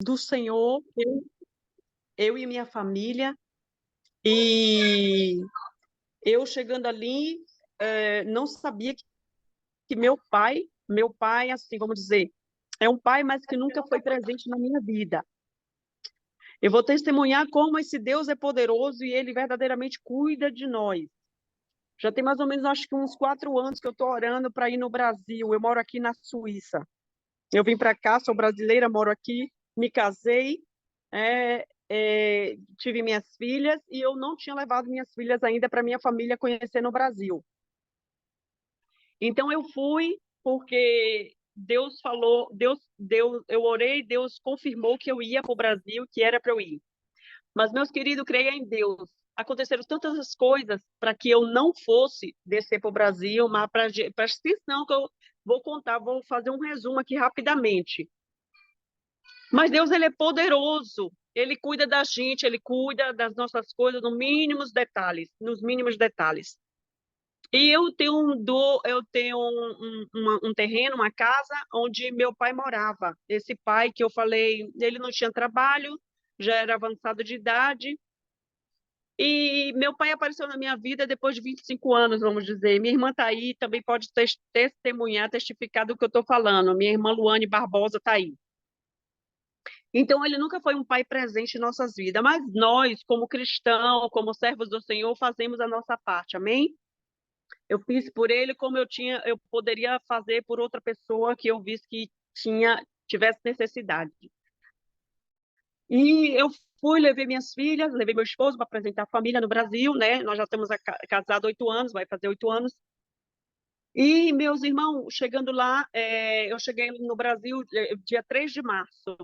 do Senhor, eu e minha família, e eu chegando ali, não sabia que meu pai, assim, vamos dizer, é um pai, mas que nunca foi presente na minha vida. Eu vou testemunhar como esse Deus é poderoso e ele verdadeiramente cuida de nós. Já tem mais ou menos, acho que uns 4 anos que eu estou orando para ir no Brasil. Eu moro aqui na Suíça. Eu vim para cá, sou brasileira, moro aqui, me casei, tive minhas filhas e eu não tinha levado minhas filhas ainda para minha família conhecer no Brasil. Então eu fui porque Deus falou, eu orei, Deus confirmou que eu ia para o Brasil, que era para eu ir. Mas, meus queridos, creia em Deus. Aconteceram tantas coisas para que eu não fosse descer para o Brasil, mas para não que eu vou contar, vou fazer um resumo aqui rapidamente. Mas Deus, ele é poderoso. Ele cuida da gente, ele cuida das nossas coisas nos mínimos detalhes, nos mínimos detalhes. E eu tenho um terreno, uma casa, onde meu pai morava. Esse pai que eu falei, ele não tinha trabalho, já era avançado de idade. E meu pai apareceu na minha vida depois de 25 anos, vamos dizer. Minha irmã está aí, também pode testemunhar, testificar do que eu estou falando. Minha irmã Luane Barbosa está aí. Então, ele nunca foi um pai presente em nossas vidas, mas nós, como cristãos, como servos do Senhor, fazemos a nossa parte, amém? Eu fiz por ele como eu poderia fazer por outra pessoa que eu visse que tivesse necessidade. E eu fui, levei minhas filhas, levei meu esposo para apresentar a família no Brasil, né? Nós já estamos casados há 8 anos, vai fazer 8 anos. E meus irmãos, chegando lá, eu cheguei no Brasil dia 3 de março.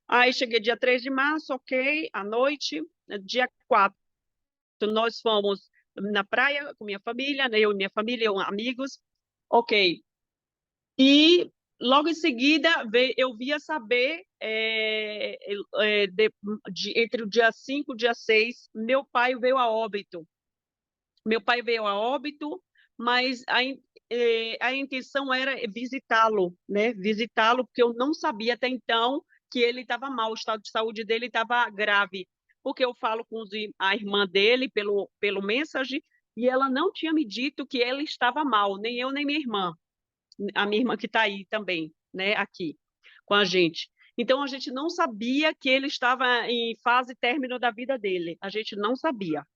Aí cheguei dia 3 de março, ok, à noite. Dia 4, nós fomos na praia com minha família, né? Eu e minha família, amigos, ok. E logo em seguida eu via saber, entre o dia 5 e o dia 6, meu pai veio a óbito. Meu pai veio a óbito, mas a intenção era visitá-lo, né? Visitá-lo, porque eu não sabia até então que ele estava mal, o estado de saúde dele estava grave. Porque eu falo com a irmã dele pelo message, e ela não tinha me dito que ele estava mal, nem eu, nem minha irmã. A minha irmã que está aí também, né? Aqui com a gente. Então, a gente não sabia que ele estava em fase término da vida dele. A gente não sabia.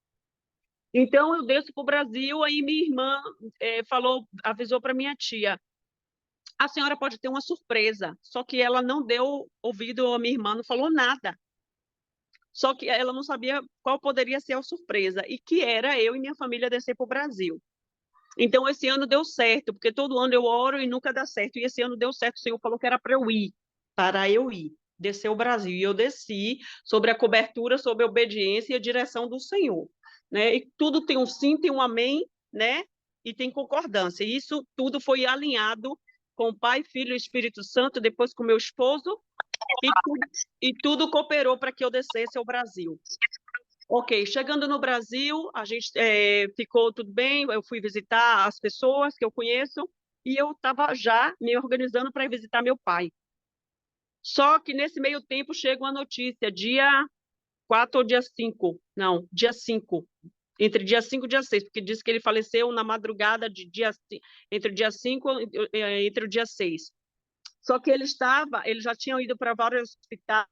Então, eu desço para o Brasil, aí minha irmã avisou para minha tia, a senhora pode ter uma surpresa. Só que ela não deu ouvido à minha irmã, não falou nada. Só que ela não sabia qual poderia ser a surpresa, e que era eu e minha família descer para o Brasil. Então, esse ano deu certo, porque todo ano eu oro e nunca dá certo. E esse ano deu certo, o Senhor falou que era para eu ir, descer o Brasil. E eu desci sobre a cobertura, sobre a obediência e a direção do Senhor. Né? E tudo tem um sim, tem um amém, né? E tem concordância. E isso tudo foi alinhado com o Pai, Filho e Espírito Santo, depois com meu esposo, e tudo cooperou para que eu descesse ao Brasil. Ok, chegando no Brasil, a gente ficou tudo bem, eu fui visitar as pessoas que eu conheço, e eu estava já me organizando para ir visitar meu pai. Só que nesse meio tempo chega uma notícia, dia 4 ou dia 5, não, dia 5, entre dia 5 e dia 6, porque diz que ele faleceu na madrugada entre o dia 5 entre o dia 6. Só que ele já tinha ido para vários hospitais,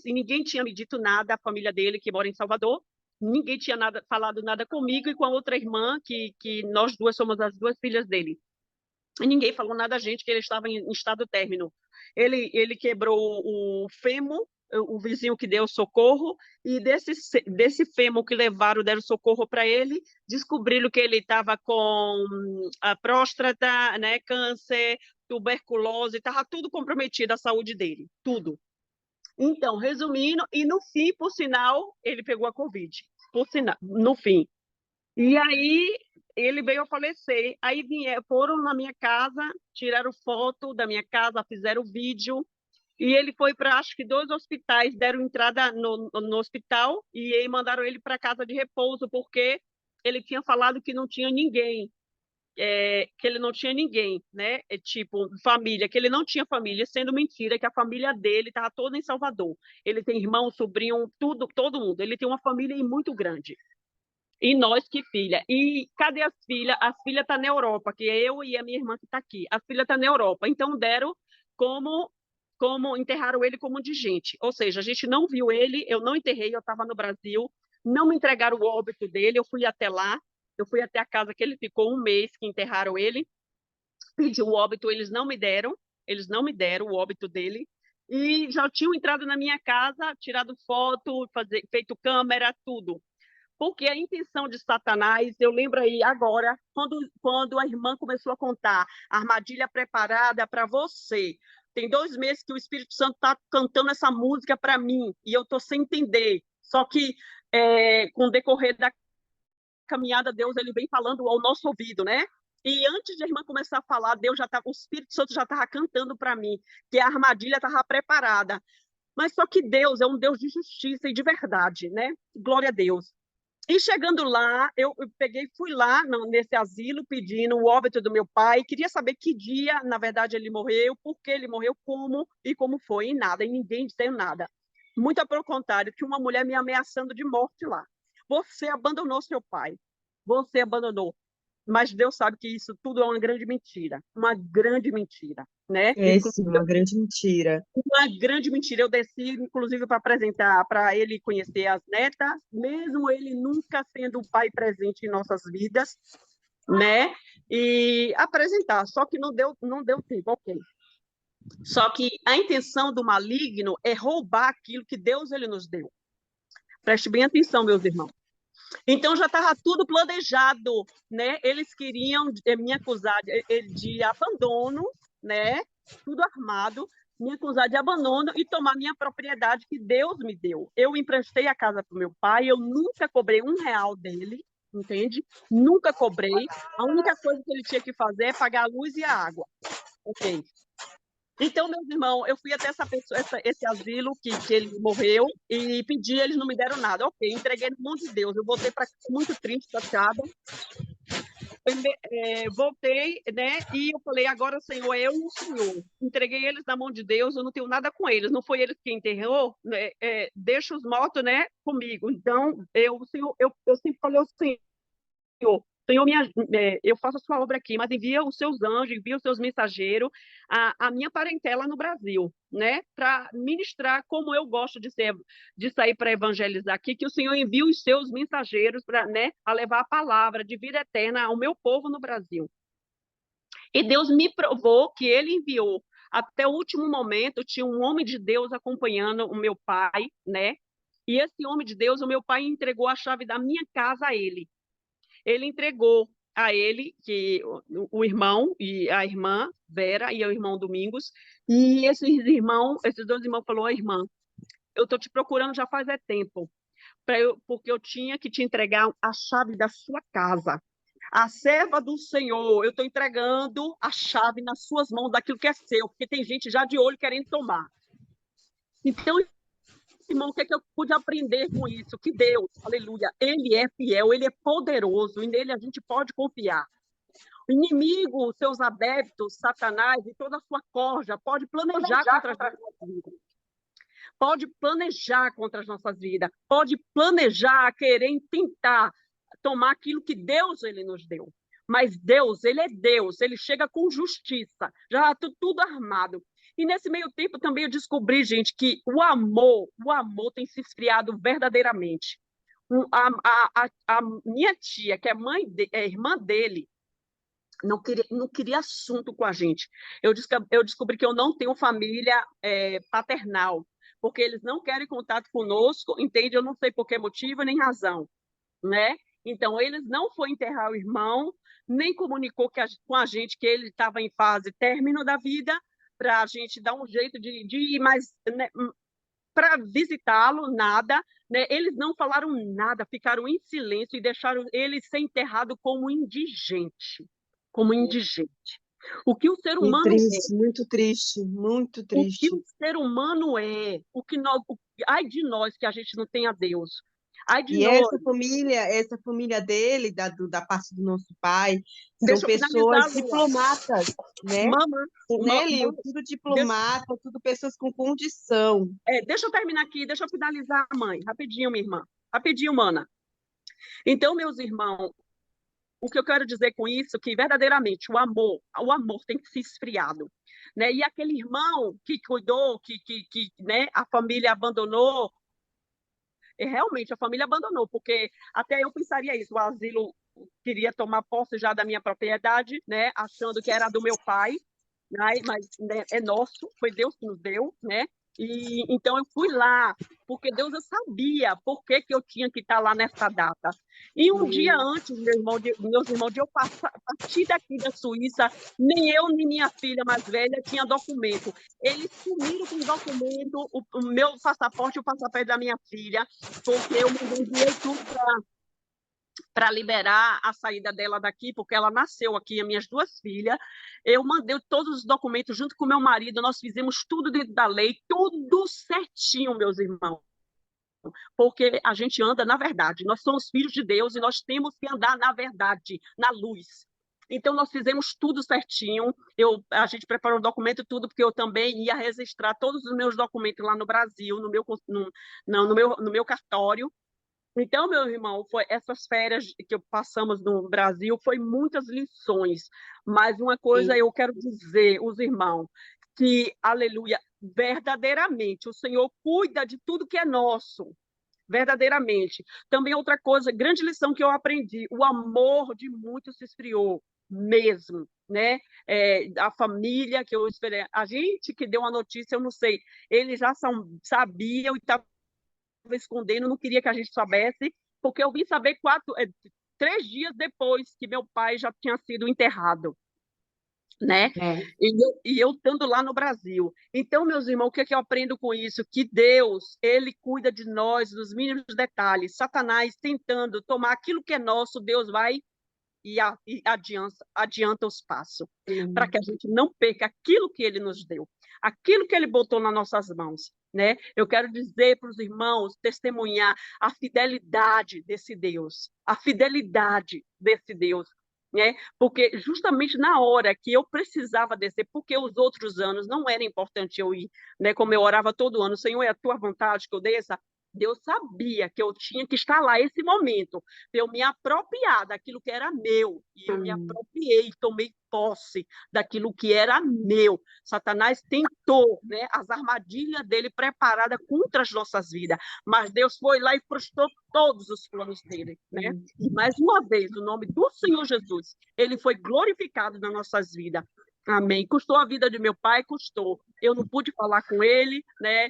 e ninguém tinha me dito nada, a família dele, que mora em Salvador, ninguém tinha falado nada comigo e com a outra irmã, que nós duas somos as duas filhas dele. E ninguém falou nada a gente, que ele estava em estado término. Ele quebrou o fêmur, o vizinho que deu socorro, e desse fêmur que deram socorro para ele, descobriram que ele estava com a próstata, né, câncer, tuberculose, estava tudo comprometido, a saúde dele, tudo. Então, resumindo, e no fim, por sinal, ele pegou a Covid. Por sinal, no fim. E aí ele veio a falecer. Aí foram na minha casa, tiraram foto da minha casa, fizeram vídeo. E ele foi para, acho que 2 hospitais, deram entrada no hospital e aí mandaram ele para casa de repouso, porque ele tinha falado que não tinha ninguém. que ele não tinha ninguém, né? Tipo, família, que ele não tinha família, sendo mentira que a família dele estava toda em Salvador. Ele tem irmão, sobrinho, tudo, todo mundo. Ele tem uma família muito grande. E nós, que filha? E cadê as filhas? As filhas estão na Europa, que é eu e a minha irmã que está aqui. As filhas estão na Europa. Então deram como, como enterraram ele como indigente. Ou seja, a gente não viu ele, eu não enterrei, eu estava no Brasil, não me entregaram o óbito dele, eu fui até lá, eu fui até a casa que ele ficou um mês que enterraram ele, pedi o óbito, eles não me deram o óbito dele. E já tinham entrado na minha casa, tirado foto, feito câmera, tudo. Porque a intenção de Satanás, eu lembro aí agora, quando a irmã começou a contar, a armadilha preparada para você. Tem 2 meses que o Espírito Santo está cantando essa música para mim, e eu estou sem entender. Só que, com o decorrer da caminhada, Deus ele vem falando ao nosso ouvido, né? E antes de a irmã começar a falar, Deus já tá, o Espírito Santo já estava cantando para mim, que a armadilha estava preparada. Mas só que Deus é um Deus de justiça e de verdade, né? Glória a Deus. E chegando lá, eu peguei, fui lá nesse asilo pedindo o óbito do meu pai, queria saber que dia, na verdade, ele morreu, por que ele morreu, como e como foi, e nada, e ninguém disse nada. Muito pelo contrário, tinha uma mulher me ameaçando de morte lá. Você abandonou seu pai, você abandonou. Mas Deus sabe que isso tudo é uma grande mentira, né? É sim, uma grande mentira. Uma grande mentira. Eu desci, inclusive, para apresentar, para ele conhecer as netas, mesmo ele nunca sendo o pai presente em nossas vidas, né? E apresentar. Só que não deu tempo, ok. Só que a intenção do maligno é roubar aquilo que Deus ele nos deu. Preste bem atenção, meus irmãos. Então já estava tudo planejado, né? Eles queriam me acusar de abandono, né? Tudo armado, me acusar de abandono e tomar minha propriedade que Deus me deu. Eu emprestei a casa para o meu pai, eu nunca cobrei R$ 1 dele, entende? Nunca cobrei. A única coisa que ele tinha que fazer é pagar a luz e a água. Ok. Então, meus irmãos, eu fui até essa pessoa, esse asilo que ele morreu e pedi, eles não me deram nada. Ok, entreguei no mão de Deus. Eu voltei para casa muito triste, chateada. Voltei, né? E eu falei, agora, Senhor, eu e o Senhor. Entreguei eles na mão de Deus, eu não tenho nada com eles. Não foi eles que enterrou, né? Deixa os mortos, né, comigo. Então, Senhor, eu sempre falei ao Senhor, Senhor, eu faço a sua obra aqui, mas envia os seus anjos, envia os seus mensageiros, a minha parentela no Brasil, né? Para ministrar como eu gosto de sair para evangelizar aqui, que o Senhor envie os seus mensageiros para, né, a levar a palavra de vida eterna ao meu povo no Brasil. E Deus me provou que ele enviou. Até o último momento, tinha um homem de Deus acompanhando o meu pai, né? E esse homem de Deus, o meu pai entregou a chave da minha casa a ele. Ele entregou a ele que o irmão e a irmã Vera e o irmão Domingos, e esses 2 irmãos falou: irmã, eu estou te procurando já faz tempo, porque eu tinha que te entregar a chave da sua casa. A serva do Senhor, eu estou entregando a chave nas suas mãos daquilo que é seu, porque tem gente já de olho querendo tomar. Então, irmão, o que é que eu pude aprender com isso? Que Deus, aleluia, ele é fiel, ele é poderoso, e nele a gente pode confiar. O inimigo, seus adeptos, Satanás e toda a sua corja pode planejar contra as nossas vidas. Pode planejar contra as nossas vidas. Pode planejar, querer tentar tomar aquilo que Deus ele nos deu. Mas Deus, ele é Deus, ele chega com justiça, já está tudo armado. E nesse meio tempo também eu descobri, gente, que o amor tem se esfriado verdadeiramente. A minha tia, que é irmã dele, não queria assunto com a gente. Eu descobri que eu não tenho família paternal, porque eles não querem contato conosco, entende? Eu não sei por que motivo nem razão, né? Então, eles não foram enterrar o irmão, nem comunicou com a gente que ele estava em fase término da vida, para a gente dar um jeito de ir mais, né, para visitá-lo, nada. Né? Eles não falaram nada, ficaram em silêncio e deixaram ele ser enterrado como indigente. Como indigente. O que o ser Que humano triste, muito triste, muito o que triste. o ser humano é, ai de nós que a gente não tem a Deus. Ai de E nós. essa família dele, da parte do nosso pai, são Deixa eu finalizar, pessoas Lua. diplomatas, né? Mama, Né, Lio? mama, Tudo deixa, diplomata, tudo pessoas com condição. deixa eu terminar aqui, deixa eu finalizar, mãe. Rapidinho, minha irmã. Rapidinho, mana. Então, meus irmãos, o que eu quero dizer com isso é que verdadeiramente o amor tem que ser esfriado, né? E aquele irmão que cuidou, que né, a família abandonou, realmente a família abandonou, porque até eu pensaria isso, o asilo queria tomar posse já da minha propriedade, né, achando que era do meu pai, né, mas né, é nosso, foi Deus que nos deu, né? E então eu fui lá, porque Deus eu sabia por que, que eu tinha que estar lá nessa data. E um dia antes, meus irmãos, de eu partir daqui da Suíça, nem eu nem minha filha mais velha tinha documento. Eles sumiram com o documento, o meu passaporte e o passaporte da minha filha, porque eu mandei tudo para liberar a saída dela daqui, porque ela nasceu aqui, as minhas duas filhas. Eu mandei todos os documentos junto com meu marido, nós fizemos tudo dentro da lei, tudo certinho, meus irmãos. Porque a gente anda na verdade, nós somos filhos de Deus e nós temos que andar na verdade, na luz. Então, nós fizemos tudo certinho. A gente preparou o documento, tudo, porque eu também ia registrar todos os meus documentos lá no Brasil, no meu cartório. Então, meu irmão, foi essas férias que passamos no Brasil, foi muitas lições. Mas uma coisa Sim. eu quero dizer, os irmãos, que, aleluia, verdadeiramente, o Senhor cuida de tudo que é nosso, verdadeiramente. Também outra coisa, grande lição que eu aprendi, o amor de muitos se esfriou, mesmo, né? A família que eu esperei, a gente que deu a notícia, eu não sei, eles já sabiam e estavam escondendo, não queria que a gente soubesse, porque eu vim saber 3 dias depois que meu pai já tinha sido enterrado, né? É. E eu estando lá no Brasil. Então, meus irmãos, o que é que eu aprendo com isso? Que Deus, ele cuida de nós nos mínimos detalhes. Satanás tentando tomar aquilo que é nosso, Deus vai e adianta os passos, para que a gente não perca aquilo que ele nos deu, aquilo que ele botou nas nossas mãos. Né? Eu quero dizer para os irmãos, testemunhar a fidelidade desse Deus, a fidelidade desse Deus. Né? Porque justamente na hora que eu precisava descer, porque os outros anos não era importante eu ir, né? Como eu orava todo ano, Senhor, é a tua vontade que eu desça. Deus sabia que eu tinha que estar lá esse momento, para eu me apropriar daquilo que era meu. E eu me apropriei, tomei posse daquilo que era meu. Satanás tentou, né, as armadilhas dele preparadas contra as nossas vidas, mas Deus foi lá e frustrou todos os planos dele. Né? E mais uma vez, o nome do Senhor Jesus, ele foi glorificado nas nossas vidas. Amém. Custou a vida de meu pai? Custou. Eu não pude falar com ele, né?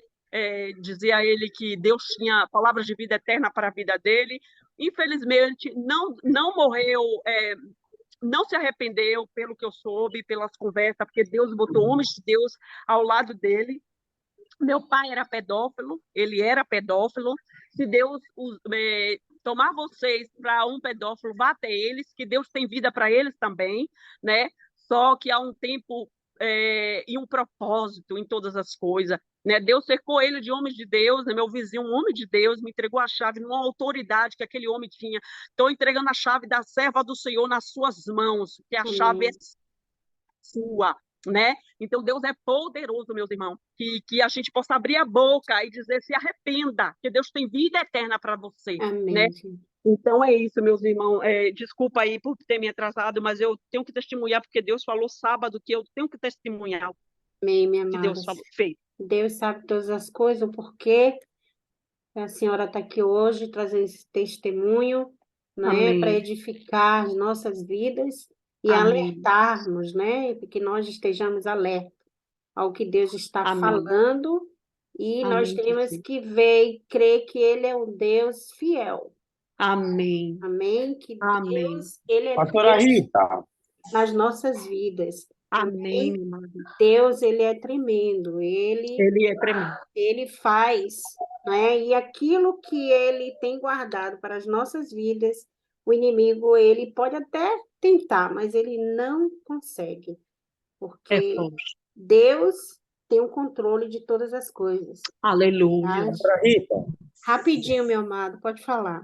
Dizia a ele que Deus tinha palavras de vida eterna para a vida dele. Infelizmente, não morreu, não se arrependeu, pelo que eu soube, pelas conversas, porque Deus botou homens de Deus ao lado dele. Meu pai era pedófilo, ele era pedófilo. Se Deus tomar vocês para um pedófilo, vá até eles, que Deus tem vida para eles também, né? Só que há um tempo e um propósito em todas as coisas. Né? Deus cercou ele de homens de Deus, né? Meu vizinho, um homem de Deus, me entregou a chave numa autoridade que aquele homem tinha. Estou entregando a chave da serva do Senhor nas suas mãos, que a chave é sua. Né? Então Deus é poderoso, meus irmãos, que a gente possa abrir a boca e dizer se arrependa, que Deus tem vida eterna para você, né? Amém. Então é isso, meus irmãos. Desculpa aí por ter me atrasado, mas eu tenho que testemunhar porque Deus falou sábado que eu tenho que testemunhar o Amém, minha que amada. Deus fez. Deus sabe todas as coisas, o porquê a senhora está aqui hoje trazendo esse testemunho, né, para Amém. edificar as nossas vidas e Amém. alertarmos, né, que nós estejamos alertas ao que Deus está Amém. falando e nós Amém, temos Jesus. que ver e crer que Ele é um Deus fiel. Amém. Amém? Que Amém. Deus, Ele é Pastora Deus Rita, nas nossas vidas. Amém, minha irmã. Deus, Ele é tremendo. Ele é tremendo. Ele faz, né? E aquilo que Ele tem guardado para as nossas vidas, o inimigo, ele pode até tentar, mas ele não consegue, porque Forte. Deus tem o controle de todas as coisas. Aleluia. Tá? Pastora Rita, Rapidinho, meu amado, pode falar.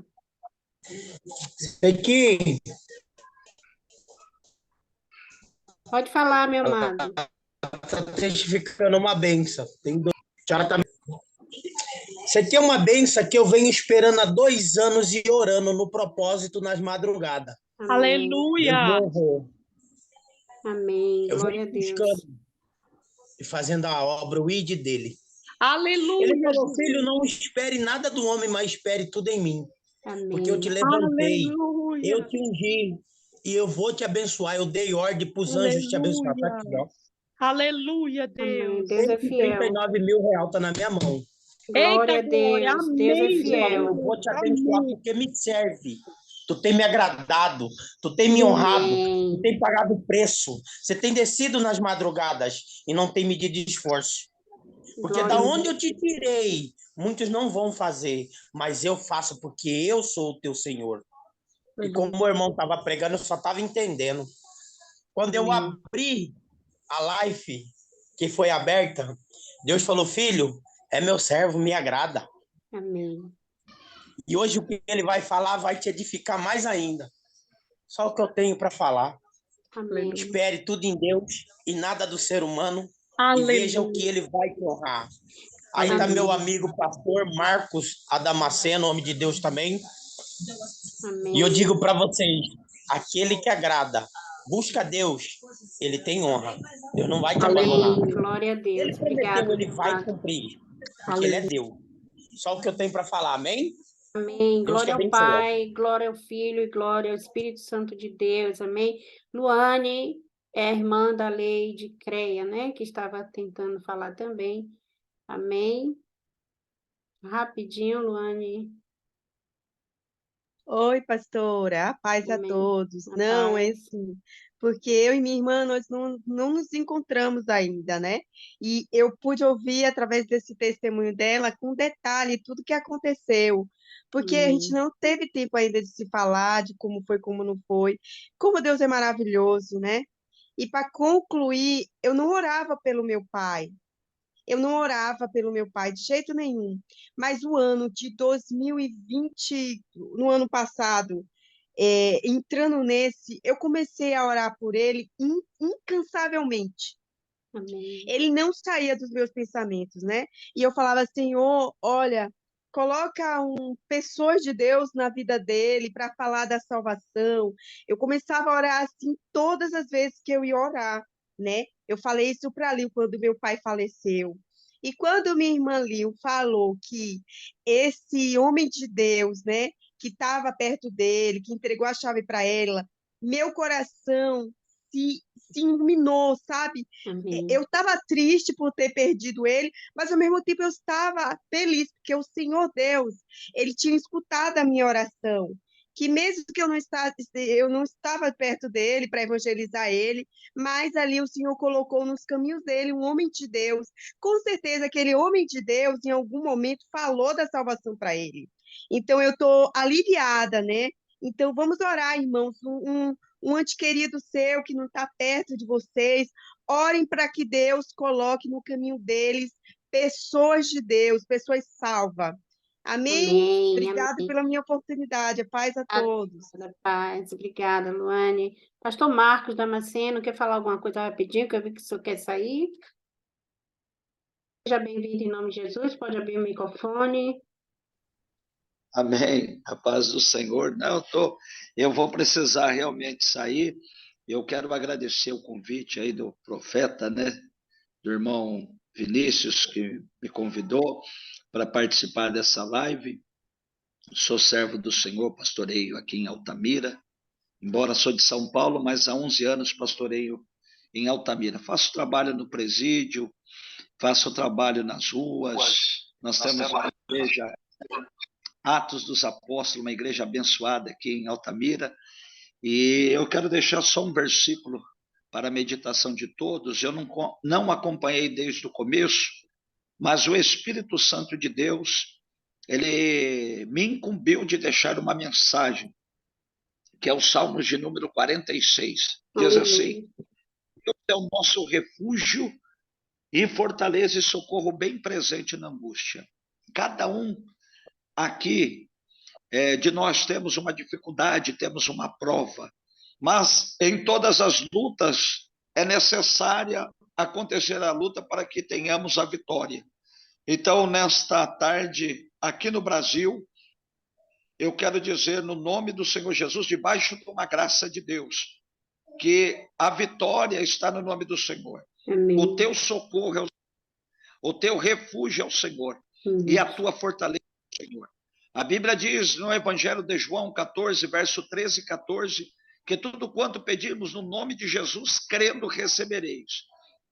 É que Pode falar, meu amado. está testificando uma benção. Você tem uma benção que eu venho esperando há 2 anos e orando no propósito nas madrugadas. Amém. Eu Aleluia! vou, Amém. eu Glória a venho Deus. buscando e fazendo a obra, o ID dele. Aleluia, Ele falou, Jesus! filho, não espere nada do homem, mas espere tudo em mim. Porque eu te Amém. levantei, Aleluia! eu te ungi e eu vou te abençoar. Eu dei ordem para os anjos te abençoar. Tá aqui, Aleluia! ó. Aleluia, Amém. Deus! Deus é fiel. 139 mil reais tá na minha mão. Eita Glória a glória! Deus. Deus é Amém, Ele falou, fiel. eu vou Jesus! te abençoar Amém! porque me serve. Tu tem me agradado, tu tem me honrado, tu Amém. tem pagado o preço. Você tem descido nas madrugadas e não tem medido esforço. Porque Glória da a onde Deus. eu te tirei, muitos não vão fazer, mas eu faço porque eu sou o teu Senhor. E como o irmão estava pregando, eu só estava entendendo. Quando eu Amém. abri a live que foi aberta, Deus falou, filho, é meu servo, me agrada. Amém. E hoje o que ele vai falar vai te edificar mais ainda. Só o que eu tenho para falar. Amém. Espere tudo em Deus e nada do ser humano e veja o que Aleluia! ele vai te honrar. Aí está Amém. meu amigo pastor Marcos Adamaceno, nome de Deus também. Amém. E eu digo para vocês, aquele que agrada, busca Deus, ele tem honra. Deus não vai te abandonar. Amém. Glória a Ele Deus. prometeu, Obrigada, ele meu vai amado. cumprir, porque ele é Deus. Só o que eu tenho para falar, amém? Amém. Deus te Glória ao abençoe. Pai, glória ao Filho e glória ao Espírito Santo de Deus. Amém. Luane é a irmã da Leide Creia, né? Que estava tentando falar também. Amém. Rapidinho, Luane. Oi, pastora, a paz a Amém. todos. A Não, é paz. assim, porque eu e minha irmã, nós não nos encontramos ainda, né? E eu pude ouvir através desse testemunho dela, com detalhe, tudo que aconteceu, porque a gente Amém. não teve tempo ainda de se falar, de como foi, como não foi, como Deus é maravilhoso, né? E para concluir, eu não orava pelo meu pai, eu não orava pelo meu pai de jeito nenhum. Mas o ano de 2020, no ano passado, entrando nesse, eu comecei a orar por ele incansavelmente. Amém. Ele não saía dos meus pensamentos, né? E eu falava, Senhor, olha, coloca pessoas de Deus na vida dele para falar da salvação. Eu começava a orar assim todas as vezes que eu ia orar, né? Eu falei isso para Lil quando meu pai faleceu. E quando minha irmã Lil falou que esse homem de Deus, né, que estava perto dele, que entregou a chave para ela, meu coração se iluminou, sabe? Amém. Eu estava triste por ter perdido ele, mas ao mesmo tempo eu estava feliz, porque o Senhor Deus, ele tinha escutado a minha oração. Que mesmo que eu não estava perto dele para evangelizar ele, mas ali o Senhor colocou nos caminhos dele um homem de Deus. Com certeza aquele homem de Deus, em algum momento, falou da salvação para ele. Então eu estou aliviada, né? Então vamos orar, irmãos, um ente querido seu que não está perto de vocês, orem para que Deus coloque no caminho deles pessoas de Deus, pessoas salvas. Amém? Amém. Obrigada Amém. pela minha oportunidade. Paz a todos. Obrigada, paz. Obrigada, Luane. Pastor Marcos Damasceno, quer falar alguma coisa rapidinho, que eu vi que o senhor quer sair? Seja bem-vindo em nome de Jesus, pode abrir o microfone. Amém. A paz do Senhor. Não, eu vou precisar realmente sair. Eu quero agradecer o convite aí do profeta, né? Do irmão Vinícius, que me convidou para participar dessa live. Sou servo do Senhor, pastoreio aqui em Altamira. Embora sou de São Paulo, mas há 11 anos pastoreio em Altamira. Faço trabalho no presídio, faço trabalho nas ruas. Nós temos uma igreja, Atos dos Apóstolos, uma igreja abençoada aqui em Altamira. E eu quero deixar só um versículo para a meditação de todos. Eu não acompanhei desde o começo, mas o Espírito Santo de Deus, ele me incumbiu de deixar uma mensagem, que é o Salmos de número 46. Diz assim: Deus é o nosso refúgio e fortaleza e socorro bem presente na angústia. Cada um aqui, de nós temos uma dificuldade, temos uma prova, mas em todas as lutas é necessária acontecer a luta para que tenhamos a vitória. Então, nesta tarde, aqui no Brasil, eu quero dizer, no nome do Senhor Jesus, debaixo de uma graça de Deus, que a vitória está no nome do Senhor. Amém. O teu socorro é o teu refúgio é o Senhor, e a tua fortaleza é o Senhor. A Bíblia diz no Evangelho de João 14, verso 13 e 14, que tudo quanto pedirmos no nome de Jesus, crendo, recebereis.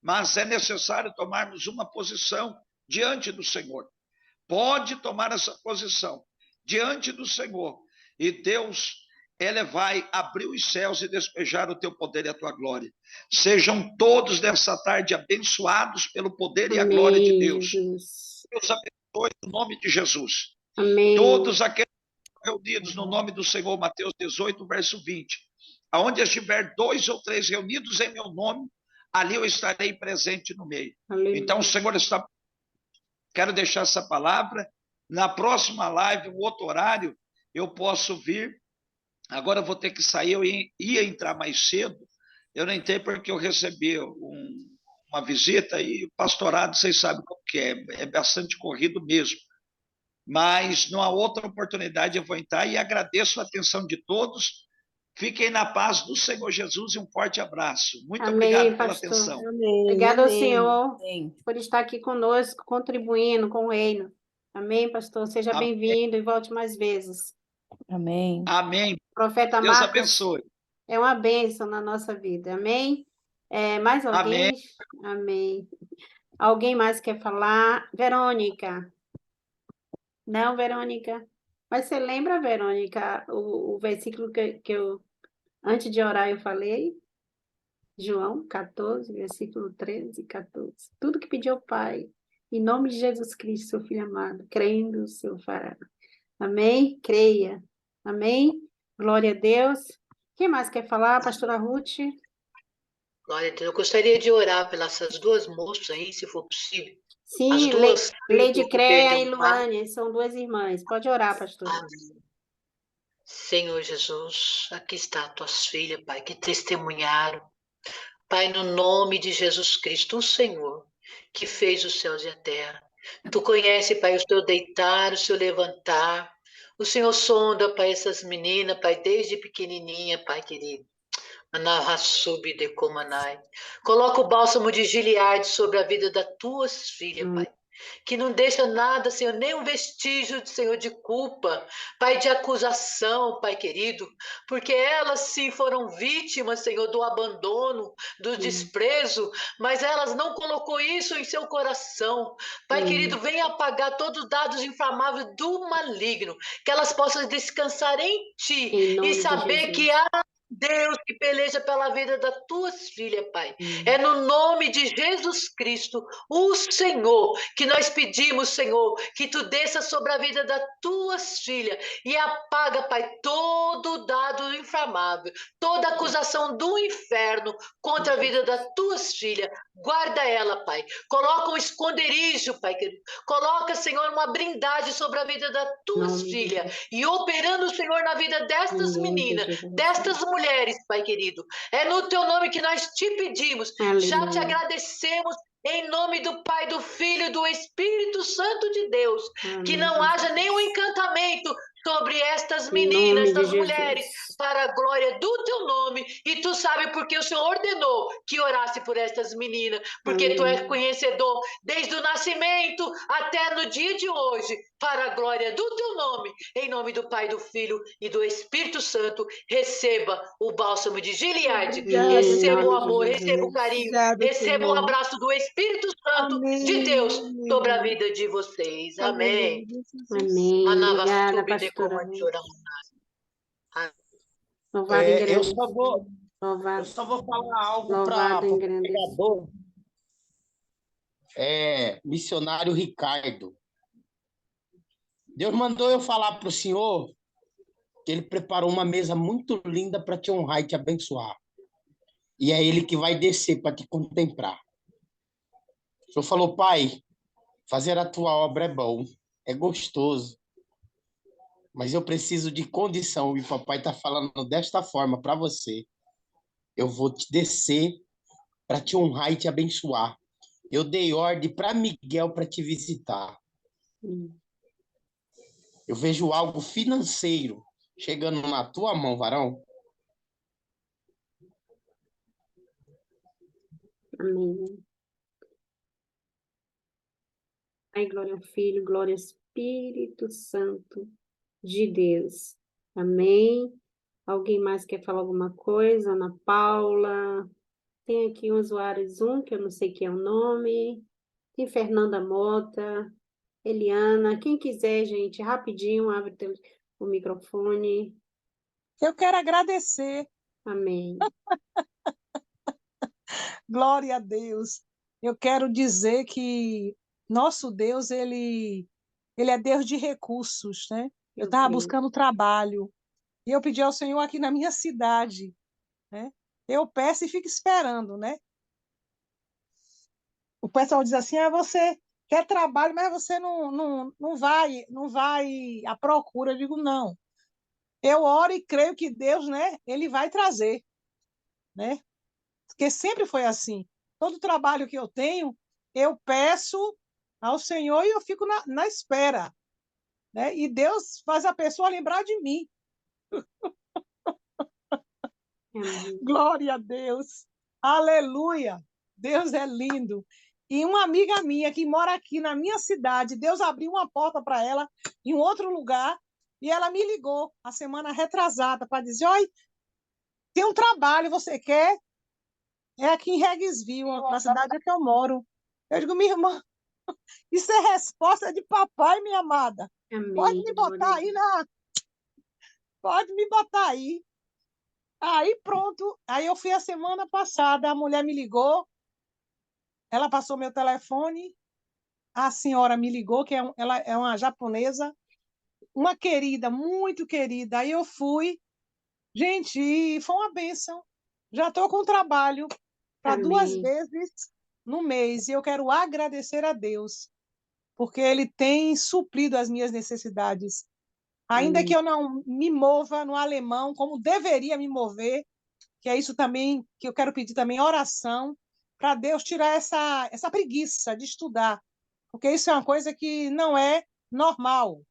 Mas é necessário tomarmos uma posição diante do Senhor. Pode tomar essa posição diante do Senhor, e Deus, Ele vai abrir os céus e despejar o teu poder e a tua glória. Sejam todos nessa tarde abençoados pelo poder e a glória de Deus. Jesus. Deus abençoe no nome de Jesus. Amém. Todos aqueles reunidos no nome do Senhor, Mateus 18, verso 20. Aonde estiver 2 ou 3 reunidos em meu nome, ali eu estarei presente no meio. Aleluia. Então, o Senhor está... Quero deixar essa palavra. Na próxima live, um outro horário, eu posso vir. Agora eu vou ter que sair, eu ia entrar mais cedo. Eu não entrei porque eu recebi uma visita e o pastorado, vocês sabem como que é bastante corrido mesmo. Mas numa outra oportunidade eu vou entrar e agradeço a atenção de todos. Fiquem na paz do Senhor Jesus e um forte abraço. Muito Amém, obrigado pela pastor. atenção. Amém, Obrigado ao amém. Senhor Amém. por estar aqui conosco, contribuindo com o reino. Amém, pastor? Seja Amém. bem-vindo e volte mais vezes. Amém. Amém. Profeta Deus Marcos abençoe. é uma bênção na nossa vida. Amém? Mais alguém? Amém. Alguém mais quer falar? Verônica. Não, Verônica. Mas você lembra, Verônica, o versículo que eu, antes de orar, eu falei? João 14, versículo 13 e 14. Tudo que pediu ao Pai, em nome de Jesus Cristo, seu Filho amado, crendo, o Senhor fará. Amém? Creia. Amém? Glória a Deus. Quem mais quer falar? Pastora Ruth? Glória a Deus. Eu gostaria de orar pelas essas duas moças aí, se for possível. As Sim, duas Lady que Creia perderam e o pai. Luane, são duas irmãs. Pode orar, pastor. Amém. Senhor Jesus, aqui está tuas filhas, Pai, que testemunharam. Pai, no nome de Jesus Cristo, o Senhor, que fez os céus e a terra. Tu conhece, Pai, o seu deitar, o seu levantar. O Senhor sonda, Pai, essas meninas, Pai, desde pequenininha, Pai querido. Coloca o bálsamo de Gileade sobre a vida das tuas filhas, Pai. Que não deixa nada, Senhor, nem um vestígio, Senhor, de culpa, Pai, de acusação, Pai querido, porque elas sim foram vítimas, Senhor, do abandono, do desprezo, mas elas não colocou isso em seu coração. Pai querido, venha apagar todos os dados inflamáveis do maligno, que elas possam descansar em Ti e saber que há Deus que peleja pela vida das tuas filhas, Pai. É no nome de Jesus Cristo, o Senhor, que nós pedimos, Senhor, que Tu desça sobre a vida das tuas filhas e apaga, Pai, todo dado inflamável, toda acusação do inferno contra a vida das tuas filhas. Guarda ela, Pai. Coloca um esconderijo, Pai querido. Coloca, Senhor, uma blindagem sobre a vida das tuas filhas e operando, Senhor, na vida destas meninas, destas mulheres, Pai querido. É no Teu nome que nós te pedimos. Já te agradecemos em nome do Pai, do Filho e do Espírito Santo de Deus. Que não haja nenhum encantamento sobre estas meninas, estas mulheres, para a glória do Teu nome. E Tu sabe porque o Senhor ordenou que orasse por estas meninas, porque Tu és conhecedor desde o nascimento até no dia de hoje, para a glória do Teu nome. Em nome do Pai, do Filho e do Espírito Santo, receba o bálsamo de Gileade, receba o amor, receba o carinho, receba o abraço do Espírito Santo de Deus sobre a vida de vocês. Amém. Amém. Obrigada, pastora. Louvado e Eu engrandecido. só vou falar algo Louvado para e o engrandecido. pregador. Missionário Ricardo. Deus mandou eu falar para o senhor que ele preparou uma mesa muito linda para te honrar e te abençoar. E é ele que vai descer para te contemplar. O senhor falou, pai, fazer a tua obra é bom, é gostoso. mas eu preciso de condição, e o papai está falando desta forma para você. Eu vou te descer para te honrar e te abençoar. Eu dei ordem para Miguel para te visitar. Eu vejo algo financeiro chegando na tua mão, varão. Amém. Ai, glória ao Filho, glória ao Espírito Santo de Deus. Amém. Alguém mais quer falar alguma coisa? Ana Paula. Tem aqui um usuário Zoom, que eu não sei quem é o nome. Tem Fernanda Mota, Eliana. Quem quiser, gente, rapidinho, abre o microfone. Eu quero agradecer. Amém. Glória a Deus. Eu quero dizer que nosso Deus, ele é Deus de recursos, né? Eu estava buscando trabalho e eu pedi ao Senhor aqui na minha cidade, né? Eu peço e fico esperando, né? O pessoal diz assim: você quer trabalho, mas você não vai à procura. Eu digo: não. Eu oro e creio que Deus, né? Ele vai trazer, né? Porque sempre foi assim. Todo trabalho que eu tenho, eu peço ao Senhor e eu fico na espera, né? E Deus faz a pessoa lembrar de mim. Glória a Deus. Aleluia. Deus é lindo. E uma amiga minha que mora aqui na minha cidade, Deus abriu uma porta para ela em um outro lugar e ela me ligou a semana retrasada para dizer: oi, tem um trabalho, você quer? É aqui em Reguesville, na cidade que eu moro. Eu digo: minha irmã, isso é resposta de papai, minha amada. Pode Amém. me botar aí Pode me botar aí. Aí pronto. Aí eu fui a semana passada, a mulher me ligou, ela passou meu telefone, a senhora me ligou, ela é uma japonesa, uma querida, muito querida. Aí eu fui. Gente, e foi uma bênção. Já estou com trabalho para 2 Amém. vezes no mês. E eu quero agradecer a Deus, porque Ele tem suprido as minhas necessidades. Ainda que eu não me mova no alemão como deveria me mover, que é isso também que eu quero pedir também oração, para Deus tirar essa preguiça de estudar, porque isso é uma coisa que não é normal.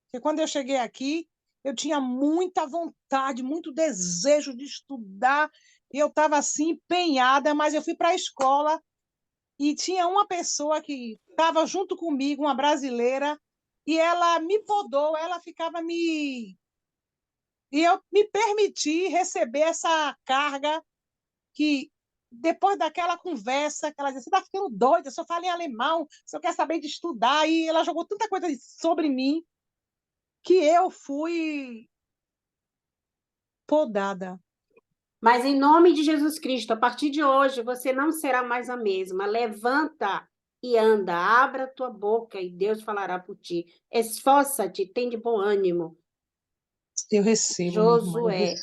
Porque quando eu cheguei aqui, eu tinha muita vontade, muito desejo de estudar, e eu estava assim empenhada, mas eu fui para a escola e tinha uma pessoa que estava junto comigo, uma brasileira, e ela me podou, ela ficava me... E eu me permiti receber essa carga que, depois daquela conversa, que ela disse: você está ficando doida, só fala em alemão, só quer saber de estudar, e ela jogou tanta coisa sobre mim, que eu fui podada. Mas em nome de Jesus Cristo, a partir de hoje, você não será mais a mesma. Levanta e anda, abra tua boca e Deus falará por ti. Esforça-te, tem de bom ânimo. Eu recebo, minha irmã, Josué.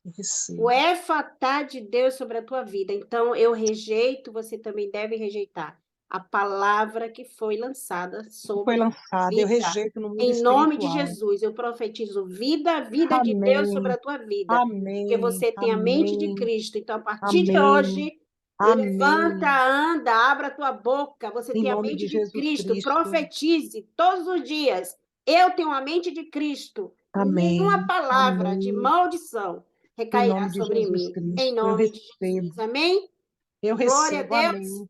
Eu recebo. O Éfatá de Deus sobre a tua vida. Então, eu rejeito, você também deve rejeitar a palavra que foi lançada sobre Foi a lançada, eu vida. rejeito no mundo Em nome de espiritual. Jesus, eu profetizo vida de Deus sobre Amém, a tua vida. Porque amém, você tem a mente de amém, Cristo. Então, a partir de amém, hoje, levanta, amém, anda, abra a tua boca. Você em tem a nome mente de de Jesus Cristo. Cristo. Profetize todos os dias. Eu tenho a mente de Cristo. Nenhuma Amém, palavra de amém, maldição em recairá nome de sobre Jesus mim. Em Cristo. Eu nome de recebo, Jesus. Amém? eu Glória a recebo, Deus. amém.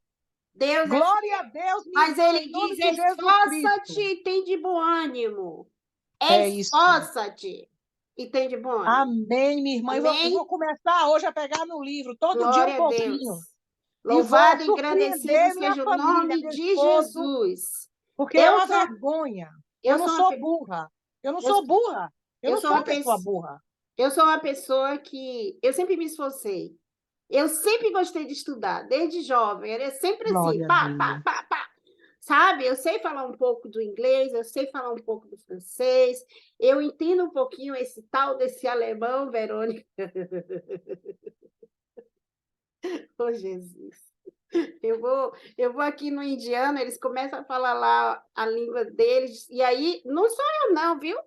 Deus é fiel. Glória a Deus, minha Mas irmã, ele em nome diz: de Jesus esforça-te Cristo. e tem de bom ânimo. É isso. Esforça-te e tem de bom ânimo. Amém, minha irmã. Eu vou Amém? começar hoje a pegar no livro, todo dia um Glória a pouquinho. Deus. E vou Louvado e engrandecido surpreender minha seja o família, nome meu de esposo, Jesus. porque é Eu uma sou, vergonha. Eu eu não sou uma, sou burra. Eu não eu, sou burra. Eu eu não sou sou uma uma pessoa pessoa, burra. eu sou uma pessoa que eu sempre me esforcei. Eu sempre gostei de estudar, desde jovem. Era sempre assim, Glória a pá, pá, Deus. pá, pá. Sabe? Eu sei falar um pouco do inglês, eu sei falar um pouco do francês, eu entendo um pouquinho esse tal desse alemão, Verônica. Oh, Jesus. Eu vou aqui no indiano, eles começam a falar lá a língua deles, e aí, não sou eu não, viu?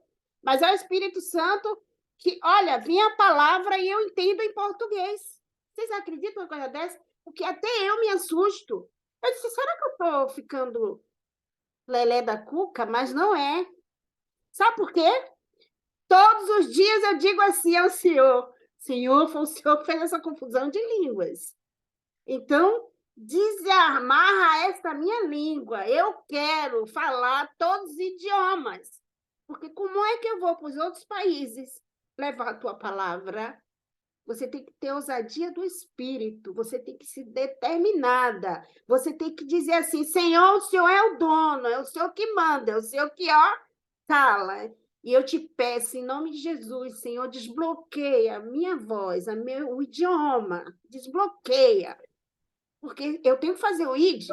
Mas é o Espírito Santo que, olha, vinha a palavra e eu entendo em português. Vocês acreditam uma coisa dessa? Porque até eu me assusto. Eu disse, será que eu estou ficando lelé da cuca? Mas não é. Sabe por quê? Todos os dias eu digo assim ao Senhor, Senhor, foi o Senhor que fez essa confusão de línguas. Então, desamarra esta minha língua. Eu quero falar todos os idiomas. Porque como é que eu vou para os outros países levar a tua palavra? Você tem que ter ousadia do espírito, você tem que ser determinada, você tem que dizer assim, Senhor, o Senhor é o dono, é o Senhor que manda, é o Senhor que, cala. E eu te peço, em nome de Jesus, Senhor, desbloqueia a minha voz, o idioma, desbloqueia. Porque eu tenho que fazer o ID.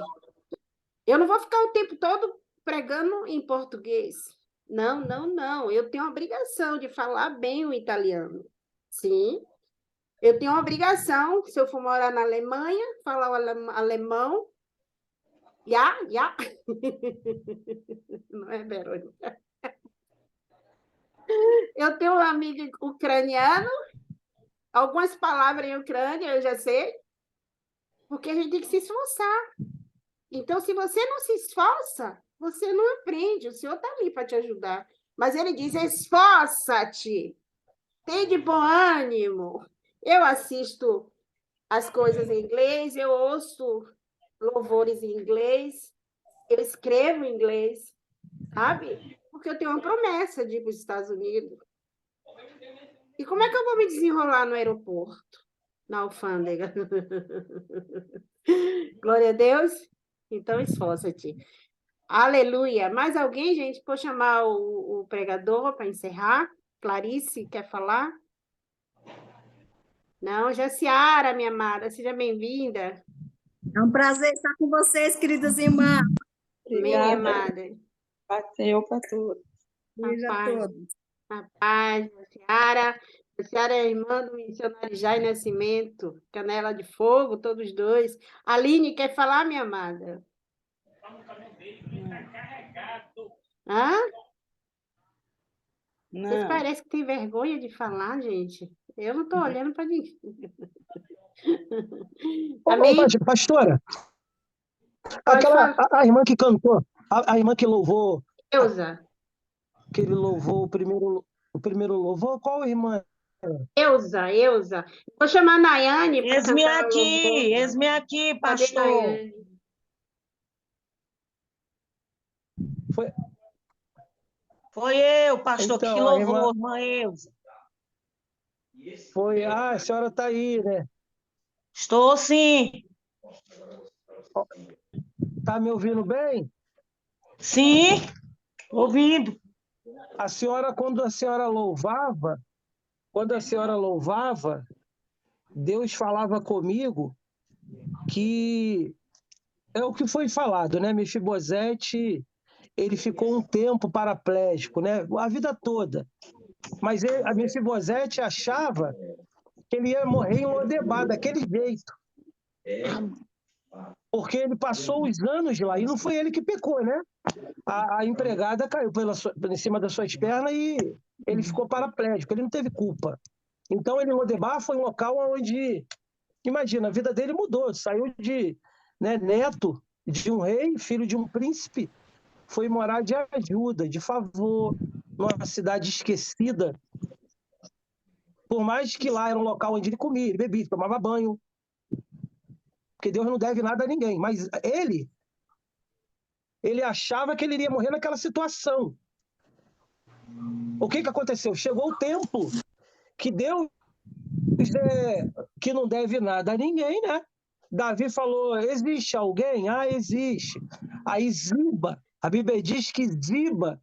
Eu não vou ficar o tempo todo pregando em português. Não, não, não. Eu tenho a obrigação de falar bem o italiano. Sim. Eu tenho a obrigação, se eu for morar na Alemanha, falar o alemão. Já. Não é, Verônica? Eu tenho um amigo ucraniano, algumas palavras em ucrânia eu já sei, porque a gente tem que se esforçar. Então, se você não se esforça, você não aprende. O Senhor está ali para te ajudar. Mas ele diz, esforça-te, tem de bom ânimo. Eu assisto as coisas em inglês, eu ouço louvores em inglês, eu escrevo em inglês, sabe? Porque eu tenho uma promessa de ir para os Estados Unidos. E como é que eu vou me desenrolar no aeroporto, na alfândega? Glória a Deus. Então, esforça-te. Aleluia. Mais alguém, gente? Vou chamar o pregador para encerrar. Clarice, quer falar? Não, Jaciara, minha amada, seja bem-vinda. É um prazer estar com vocês, queridas irmãs. Amém, minha Obrigada. amada. Bateu para todos. Beijo a Paz. todos. A paz, Jaciara. Jaciara é irmã do missionário Jair Nascimento, Canela de Fogo, todos dois. Aline, quer falar, minha amada? Hã? Vocês Não. parecem que têm vergonha de falar, gente. Eu não estou olhando para ninguém. Amém? Pastora, Pode falar. a irmã que cantou, a irmã que louvou, Eusa. que ele louvou o primeiro louvor, qual irmã? Eusa. Vou chamar a Nayane para Eis-me cantar o aqui, louvor. eis-me aqui, Cadê pastor. Nayane? Foi eu, pastor, Então, que a louvou, irmã Eusa. Foi, a senhora está aí, né? Estou sim. Está me ouvindo bem? Sim, ouvindo. A senhora, quando a senhora louvava, Deus falava comigo que é o que foi falado, né? Mefibosete, ele ficou um tempo paraplégico, né? A vida toda. Mas a Mefibosete achava que ele ia morrer em Lodebar, daquele jeito. Porque ele passou os anos lá, e não foi ele que pecou, né? A empregada caiu em cima das suas pernas e ele ficou paraplégico, ele não teve culpa. Então, ele em Lodebar foi um local onde, imagina, a vida dele mudou, saiu de neto de um rei, filho de um príncipe, foi morar de ajuda, de favor, numa cidade esquecida. Por mais que lá era um local onde ele comia, ele bebia, tomava banho, porque Deus não deve nada a ninguém, mas ele achava que ele iria morrer naquela situação. O que aconteceu? Chegou o tempo que Deus, que não deve nada a ninguém, né? Davi falou, existe alguém? Ah, existe. Aí Ziba, a Bíblia diz que Ziba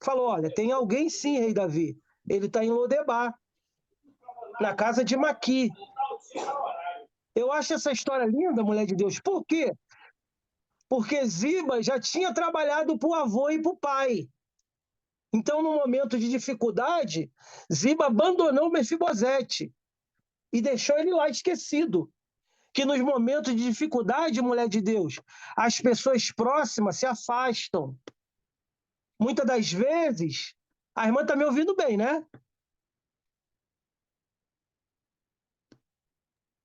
falou, olha, tem alguém sim, rei Davi. Ele está em Lodebar, na casa de Maqui. Eu acho essa história linda, mulher de Deus. Por quê? Porque Ziba já tinha trabalhado para o avô e para o pai. Então, no momento de dificuldade, Ziba abandonou Mefibosete e deixou ele lá esquecido. que nos momentos de dificuldade, mulher de Deus, as pessoas próximas se afastam. Muitas das vezes, a irmã está me ouvindo bem, né?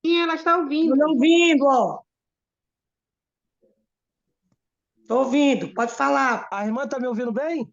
Sim, ela está ouvindo. Estou ouvindo, ó. Estou ouvindo, pode falar. A irmã está me ouvindo bem?